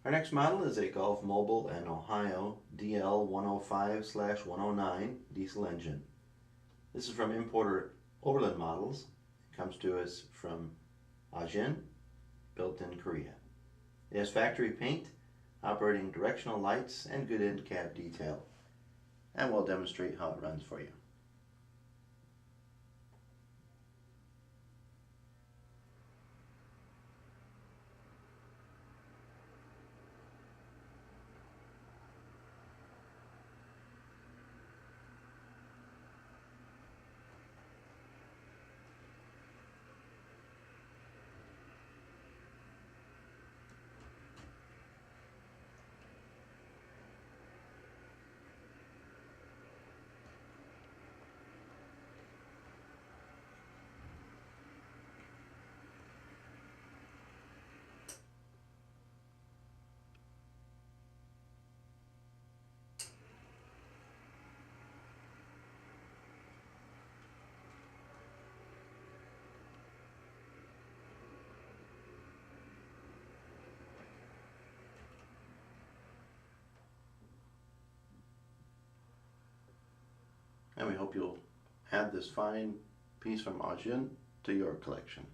Our next model is a Gulf Mobile and Ohio DL-105/109 diesel engine. This is from importer Overland Models. It comes to us from Ajin, built in Korea. It has factory paint, operating directional lights, and good end cap detail. And we'll demonstrate how it runs for you. And we hope you'll add this fine piece from Ajin to your collection.